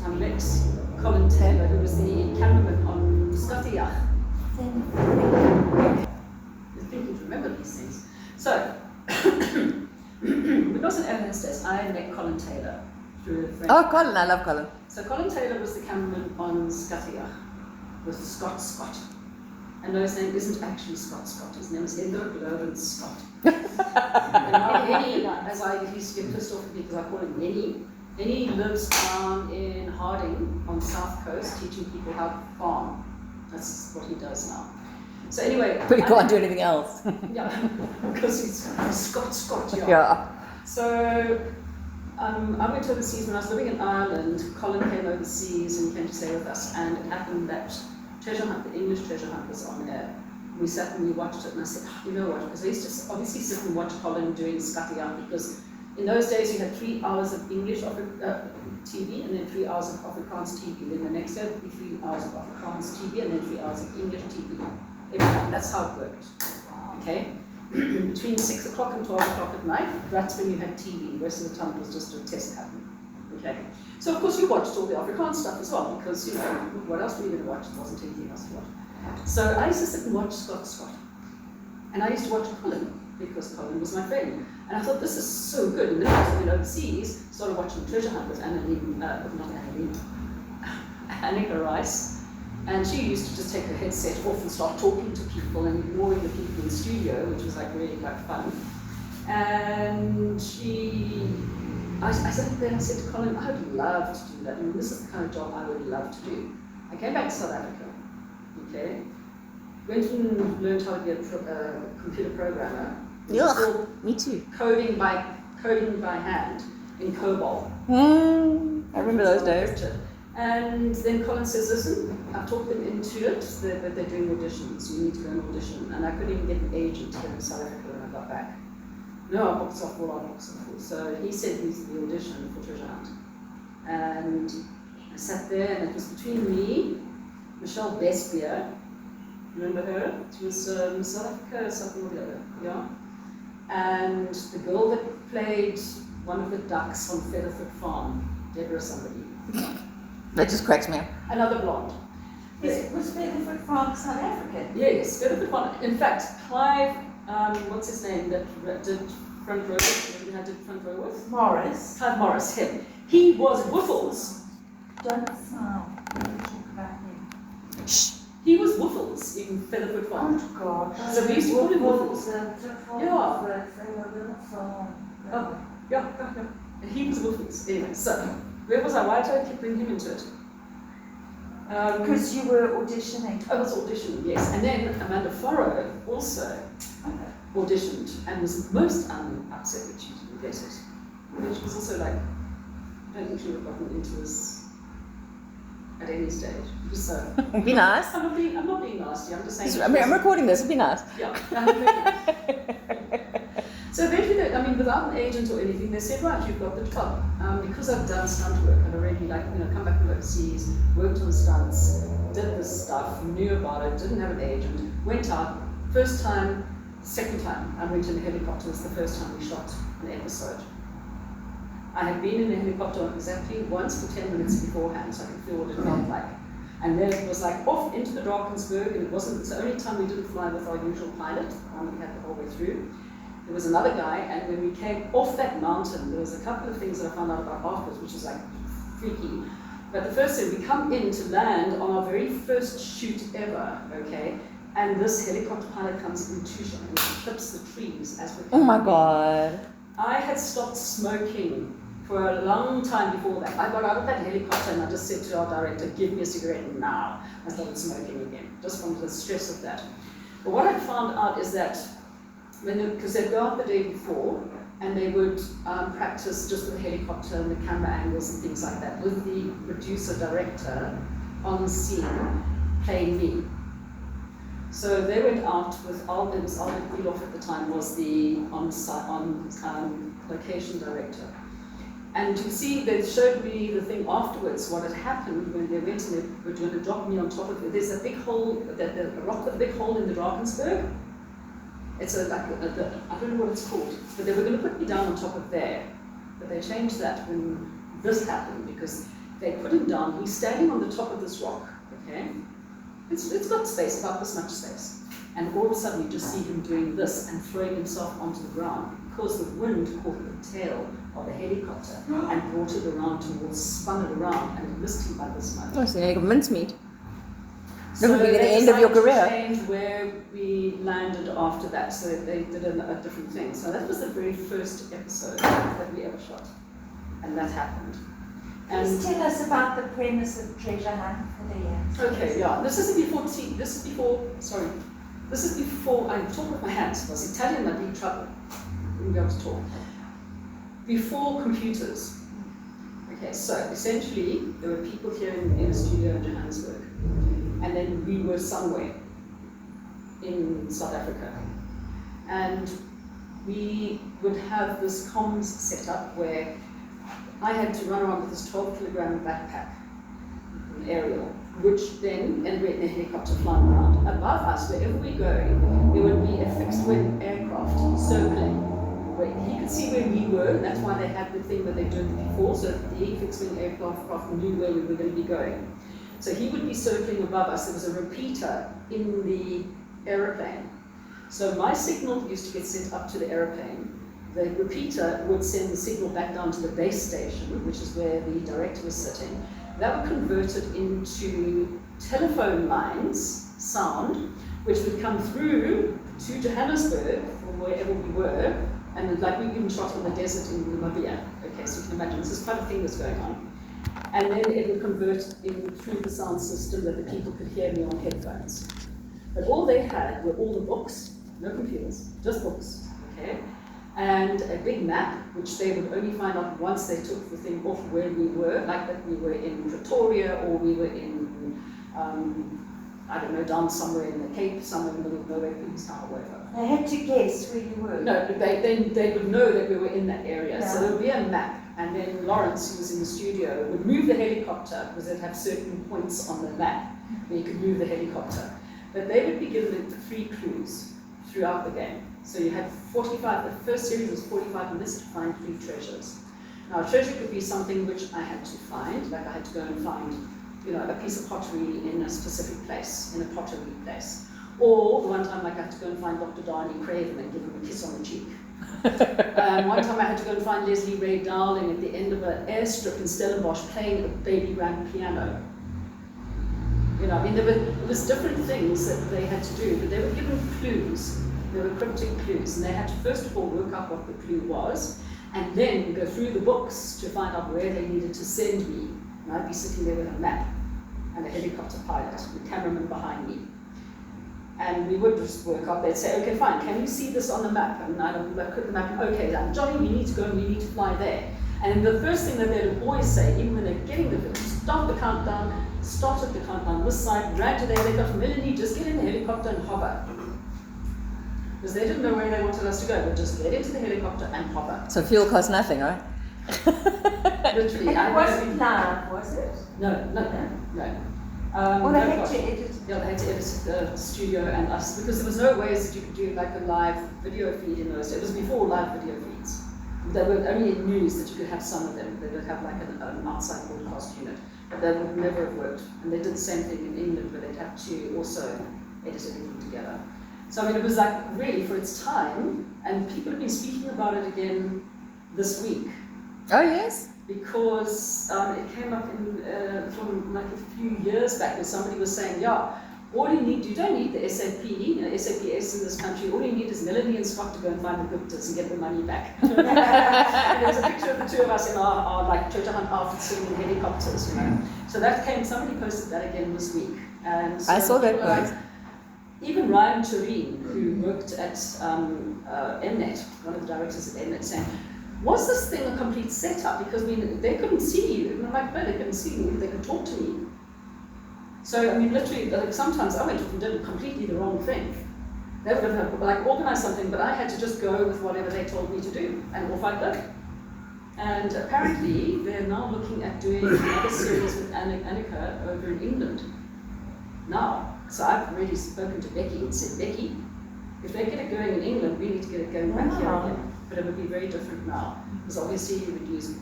Lex Colin Taylor, who was the cameraman on Treaure. I think you remember these things. So, because at Evanston, I met Colin Taylor through a friend. Oh, Colin, I love Colin. So Colin Taylor was the cameraman on Treaure with Scott. And no, his name isn't actually Scott. His name is Hendrik Lawrence Scott. And Henny, as I used to get pissed off at me because I call him Henny. Henny lives down in Harding on the south coast, teaching people how to farm. That's what he does now. So anyway, But he can't do anything else. Yeah, because he's Scott. Yeah. So I went overseas when I was living in Ireland. Colin came overseas and came to stay with us, and it happened that Treasure Hunt, the English Treasure Hunt, was on air. We sat and we watched it, and I said, you know what? Because I used to obviously sit and watch Colin doing Treaure, because in those days you had 3 hours of English TV and then 3 hours of Afrikaans TV. Then the next day would be 3 hours of Afrikaans TV and then 3 hours of English TV. That's how it worked. Okay? Between 6 o'clock and 12 o'clock at night, that's when you had TV. The rest of the time it was just a test pattern. Okay? So of course you watched all the Afrikaans stuff as well, because, you know, what else were you going to watch? There wasn't anything else to watch. So I used to sit and watch Scott. And I used to watch Colin, because Colin was my friend. And I thought, this is so good. And then I went overseas, started watching Treasure Hunt with Annika Rice. And she used to just take her headset off and start talking to people and ignoring the people in the studio, which was like really quite fun. And I said to Colin, I would love to do that. I mean, this is the kind of job I would love to do. I came back to South Africa, okay? Went and learned how to be a computer programmer. Yeah, me too. Coding by hand in COBOL. I remember those days. And then Colin says, listen, I've talked them into it, that they're doing auditions, you need to go and audition. And I couldn't even get an agent here in South Africa when I got back. No, our books are full. So he sent me to the audition for Treasure Hunt. And I sat there, and it was between me, Michelle Besbier, remember her? She was South Africa, something or the other, yeah? And the girl that played one of the ducks on Featherfoot Farm, Deborah somebody. That just cracks me up. Another blonde. Was Featherfoot Farm South African? Yes, Featherfoot Farm. In fact, Clive, what's his name, that did Front Row, who did Front Row with? Morris. Clive Morris, him. He was Woofles. Don't sound. Don't talk about him. Shh. He was Woofles in Featherfoot Farm. Oh God. So we used to call him Woofles. Yeah. Oh, yeah. And he was Woofles. Anyway, so, where was I? Why did I keep bringing him into it? Because you were auditioning. I was auditioning, yes. And then Amanda Farrow also auditioned and was most upset that she didn't get it. And she was also like, I don't think she would have gotten into us at any stage. So, Be nice. I'm not being nasty, I'm just saying. I'm recording this, it'd be nice. Yeah. So eventually, without an agent or anything, they said, right, you've got the job. Because I've done stunt work, I'd already come back from overseas, worked on stunts, did this stuff, knew about it, didn't have an agent, went out, first time, second time, I went in a helicopter. It was the first time we shot an episode. I had been in a helicopter exactly once for 10 minutes beforehand, so I could feel what it felt like. And then it was like off into the Drakensberg, and it's the only time we didn't fly with our usual pilot, we had the whole way through. There was another guy, and when we came off that mountain, there was a couple of things that I found out about afterwards, which was like freaky. But the first thing, we come in to land on our very first shoot ever, okay? And this helicopter pilot comes in two shots and clips the trees as we're coming. Oh my God. I had stopped smoking for a long time before that. I got out of that helicopter and I just said to our director, give me a cigarette now. I started smoking again, just from the stress of that. But what I found out is that because they'd go out the day before and they would practice just with the helicopter and the camera angles and things like that with the producer-director on scene playing me. So they went out with Albert Guloff at the time was the on location director. And you see, they showed me the thing afterwards, what had happened when they went and they were going to drop me on top of it. There's a big hole, a rock with a big hole in the Drakensberg. It's I don't know what it's called, but they were going to put me down on top of there. But they changed that when this happened, because They put him down. He's standing on the top of this rock, okay? It's got space, about this much space. And all of a sudden you just see him doing this and throwing himself onto the ground because the wind caught the tail of the helicopter and brought it around towards, spun it around, and it missed him by this much. Oh, so you got mincemeat. So That would be the they end of your decided to career. change where we landed after that, so they did a different thing. So that was the very first episode that we ever shot, and that happened. Please tell us about the premise of Treasure Hunt for the years. Okay, yeah, this is before, I'm talking with my hands, because Italian might be trouble. We'll be able to talk. Before computers. Okay, so essentially, there were people here in a studio in Johannesburg, and then we were somewhere in South Africa. And we would have this comms set up where I had to run around with this 12-kilogram backpack, an aerial, which then, and we're in a helicopter flying around. Above us, wherever we go, there would be a fixed-wing aircraft circling. Where he could see where we were, and that's why they had the thing that they did before, so the fixed-wing aircraft knew where we were going to be going. So he would be circling above us. There was a repeater in the aeroplane. So my signal used to get sent up to the aeroplane. The repeater would send the signal back down to the base station, which is where the director was sitting. That would convert it into telephone lines, sound, which would come through to Johannesburg, from wherever we were, and like we even shot in the desert in Namibia. Okay, so you can imagine, this is quite a thing that's going on. And then it would convert in through the sound system that the people could hear me on headphones. But all they had were all the books, no computers, just books, okay? And a big map, which they would only find out once they took the thing off where we were, like that we were in Treaure, or we were in, I don't know, down somewhere in the Cape, somewhere in the middle of nowhere, Queenstown or whatever. They had to guess where you were. No, they would know that we were in that area. Yeah. So there would be a map, and then Lawrence, who was in the studio, would move the helicopter, because they'd have certain points on the map where you could move the helicopter. But they would be given 3 clues throughout the game. So you had 45, the first series was 45 minutes to find 3 treasures. Now a treasure could be something which I had to find, like I had to go and find, you know, a piece of pottery in a specific place, in a pottery place. Or the one time like I had to go and find Dr. Darnie Craven and give him a kiss on the cheek. One time I had to go and find Leslie Ray Darling at the end of an airstrip in Stellenbosch playing a baby grand piano. You know, I mean, there was different things that they had to do, but they were given clues. They were cryptic clues, and they had to first of all work out what the clue was, and then go through the books to find out where they needed to send me. And I'd be sitting there with a map and a helicopter pilot, with a cameraman behind me. And we would just work out, they'd say, okay, fine, can you see this on the map? And I'd look at the map, okay, Johnny, we need to go and we need to fly there. And the first thing that they'd always say, even when they're getting the film, stop the countdown, started the countdown this side, ran to the helicopter, Melanie, just get in the helicopter and hover. Because they didn't know where they wanted us to go, but just get into the helicopter and hover. So fuel costs nothing, right? Literally. And it wasn't live, was it? No. Well, they had gosh. to edit. Yeah, they had to edit the studio and us, because there was no ways that you could do like a live video feed in those. It was before live video feeds. They were only in news that you could have some of them. They would have like an outside broadcast unit, but that would never have worked. And they did the same thing in England, where they'd have to also edit everything together. So I mean, it was like really for its time, and people have been speaking about it again this week. Oh, yes? Because it came up in, from like a few years back, where somebody was saying, yeah, all you don't need the SAP, SAPS in this country, all you need is Melanie and Scott to go and find the Guptas and get the money back. And there's a picture of the 2 of us in our like treasure hunt outfits sitting in helicopters, you know. So that came, somebody posted that again this week. And so I saw that post. Even Ryan Tureen, who worked at Mnet, one of the directors at Mnet, saying, was this thing a complete setup? Because they couldn't see you. And I'm like, no, they couldn't see me, they could talk to me. So, I mean, literally, like, sometimes I went off and did completely the wrong thing. They would have like organized something, but I had to just go with whatever they told me to do, and off I'd go. And apparently, they're now looking at doing another series with Annika over in England now. So I've already spoken to Becky and said, Becky, if they get it going in England, we need to get it going back here again. but it would be very different now. Because obviously you would use,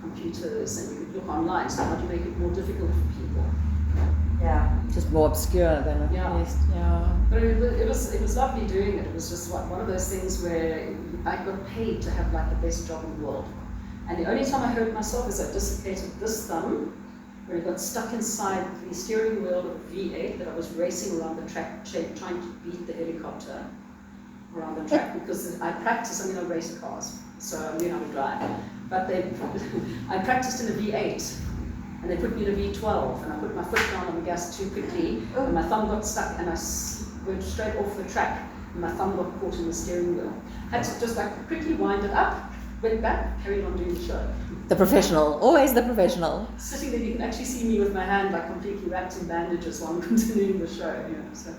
computers and you could look online, so how do you make it more difficult for people? Yeah. Just more obscure than at Yeah. least. Yeah. But it was lovely doing it. It was just one of those things where I got paid to have like the best job in the world. And the only time I hurt myself is I dislocated this thumb, where it got stuck inside the steering wheel of a V8 that I was racing around the track, trying to beat the helicopter around the track, because I practiced, I race cars, so I knew how to drive. But I practiced in a V8, and they put me in a V12, and I put my foot down on the gas too quickly, and my thumb got stuck, and I went straight off the track, and my thumb got caught in the steering wheel. Had to just quickly wind it up, went back, carried on doing the show. The professional, always the professional. Sitting there, you can actually see me with my hand completely wrapped in bandages while I'm continuing the show. So.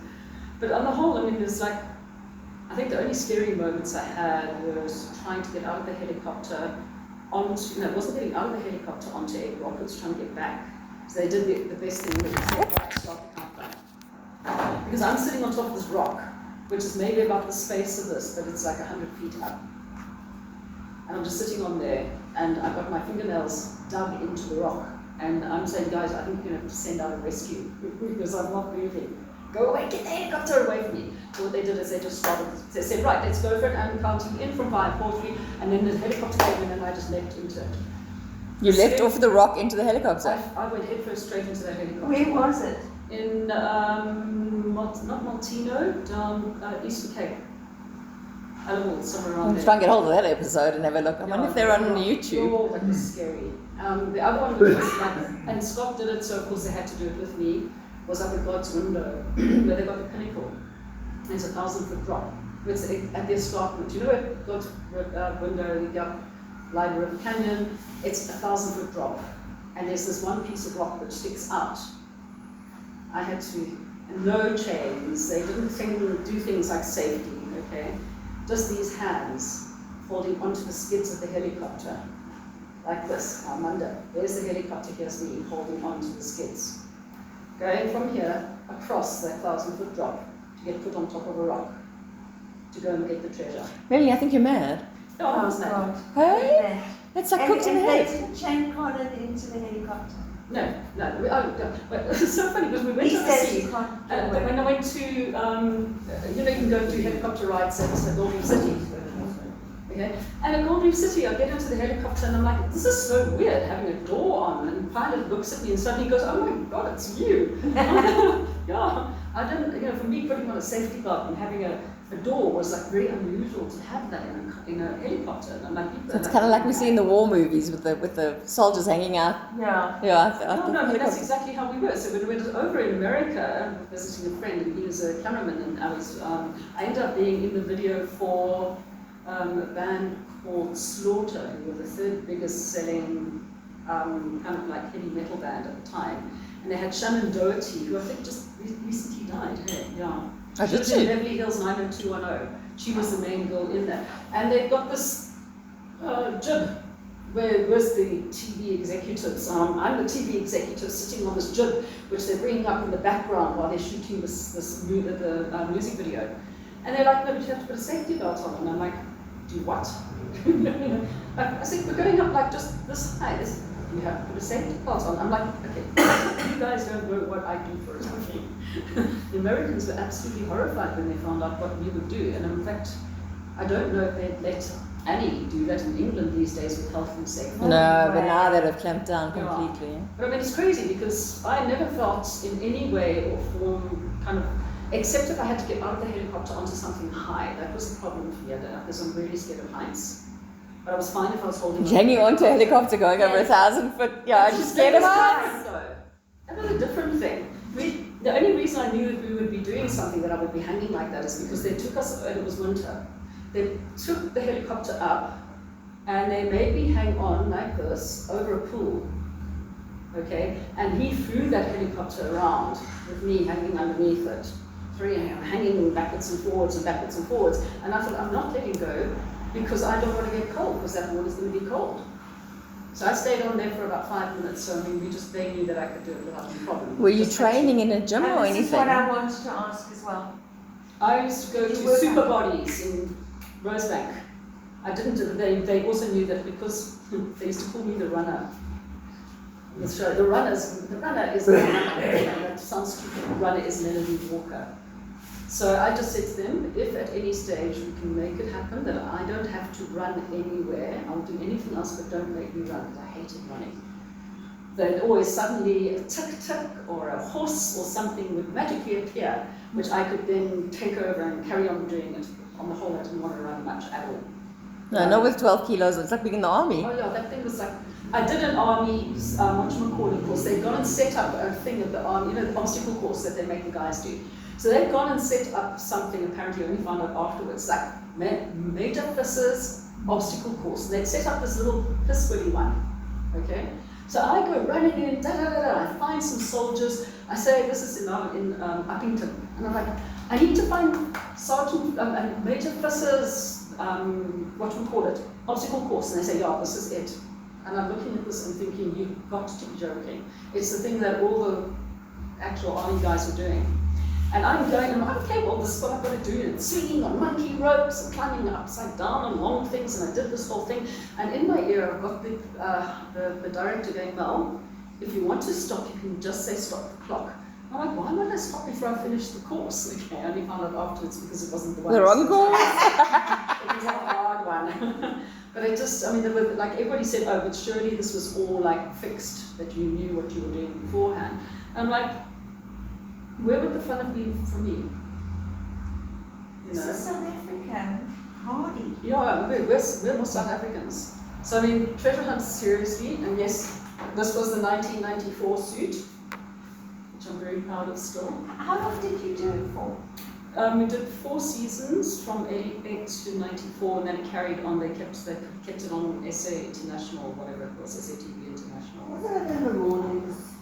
But on the whole, there's I think the only scary moments I had was trying to get out of the helicopter onto, it wasn't getting out of the helicopter onto a rock, it was trying to get back. So they did the best thing, they said, right, stop the countdown. Because I'm sitting on top of this rock, which is maybe about the space of this, but it's 100 feet up. And I'm just sitting on there, and I've got my fingernails dug into the rock. And I'm saying, guys, I think you're going to have to send out a rescue, because I'm not moving. Go away, get the helicopter away from me. So what they did is they just started, they said, right, let's go for it. I'm counting in from 5, 4, 3, and then the helicopter came in and I just leapt into it. You leapt off the rock into the helicopter? I went headfirst straight into that helicopter. Where was it? In, not Maltino, down Eastern Cape. Animals, somewhere around I'm there. trying to get hold of that episode and have a look. I wonder if they're on YouTube. Oh, that was scary. The other one was and Scott did it, so of course they had to do it with me, was up at God's window, where they got the pinnacle. It's a 1,000-foot drop. It's at the escarpment. You know where God's window, you got Linden River Canyon, it's a 1,000-foot drop. And there's this one piece of rock which sticks out. I had to, no chains, they didn't do things like safety, okay? Just these hands holding onto the skids of the helicopter, like this. I'm under. There's the helicopter, here's me holding onto the skids. Going from here across that 1,000-foot drop to get put on top of a rock to go and get the treasure. Melanie, I think you're mad. No, I was mad. Hey? That's like cooked in the And they head. didn't chain card it into the helicopter. No. But it's so funny because we went He to the says sea. you can't do But it. when I went to, you can go do helicopter rides at Gold Reef City. Okay? And at Gold Reef City, I get into the helicopter and I'm like, this is so weird, having a door on. And the pilot looks at me and suddenly goes, oh my God, it's you. Yeah, I didn't, for me, putting on a safety belt and having a door was very unusual to have that in a helicopter. And I'm like, So it's kind of like we see in the war movies with the soldiers hanging out. Yeah. Yeah, No, that's exactly how we were. So when we were over in America, visiting a friend, and he was a cameraman, and I ended up being in the video for a band called Slaughter, who were the third biggest selling kind of like heavy metal band at the time. And they had Shannon Doherty, who I think just recently died. Hey, yeah. Oh, She did was in she? Beverly Hills 90210. She was the main girl in there. And they've got this jib where was the TV executives. I'm the TV executive sitting on this jib, which they're bringing up in the background while they're shooting this music video. And they're like, no, but you have to put a safety belt on. And I'm like, do what? I said, we're going up like just this high. You have to put a safety belt on. I'm like, okay, you guys don't know what I do for a living. The Americans were absolutely horrified when they found out what we would do. And in fact, I don't know if they'd let Annie do that in England these days with health and safety. No, but now that have clamped down completely. Yeah. But I mean, it's crazy because I never felt in any way or form except if I had to get out of the helicopter onto something high. That was a problem for me because I'm really scared of heights. But I was fine if I was holding Hanging onto a helicopter going over 1,000 foot. Yeah, I'm just scared of heights. That was a different thing. The only reason I knew that we would be doing something that I would be hanging like that is because they took us, and it was winter. They took the helicopter up and they made me hang on like this over a pool. Okay? And he flew that helicopter around with me hanging underneath it. Hanging backwards and forwards and backwards and forwards. And I thought, I'm not letting go because I don't want to get cold because that water's going to be cold. So I stayed on there for about 5 minutes. So I mean, they knew that I could do it without any problem. Were you training in a gym or This is anything? what I wanted to ask as well. I used to go to Super Bodies in Rosebank. I didn't. They also knew that because they used to call me the runner. The show, the runner is that sounds stupid. The runner is Melanie Walker. So I just said to them, if at any stage we can make it happen that I don't have to run anywhere, I'll do anything else, but don't make me run, because I hated running. Then always suddenly a tuk-tuk or a horse or something would magically appear, which I could then take over and carry on doing it. On the whole, I didn't want to run much at all. No, not with 12 kilos. It's like being in the army. Oh yeah, that thing was like, I did an army, whatchamacallit course. They'd gone and set up a thing at the army, you know, the obstacle course that they make the guys do. So they'd gone and set up something, apparently only found out afterwards, like Major Fiss's obstacle course. And they'd set up this little piss-willy one, okay? So I go running in, I find some soldiers. I say, this is in Uppington. And I'm like, I need to find Sergeant Major Fiss's, obstacle course. And they say, yeah, this is it. And I'm looking at this and thinking, you've got to be joking. It's the thing that all the actual army guys were doing. And I'm going, and I'm like, okay, well, this is what I've got to do. And swinging on monkey ropes and climbing upside down on long things, and I did this whole thing. And in my ear, I've got the director going, well, if you want to stop, you can just say stop the clock. I'm like, why would I stop before I finish the course? Okay, I only found out afterwards because it wasn't the one. The wrong course? It was a hard one. But it just, I mean, there were, like, everybody said, oh, but surely this was all, like, fixed, that you knew what you were doing beforehand. And I'm like, where would the fun have been for me? You know? This is South African, hardy. Yeah, we're more South Africans. So, I mean, treasure hunt seriously, and yes, this was the 1994 suit, which I'm very proud of still. How long did you do it for? We did 4 seasons from 88 to 94, and then it carried on. They kept it on SA International, whatever it was, SATV International. Was it a bit of a rawness?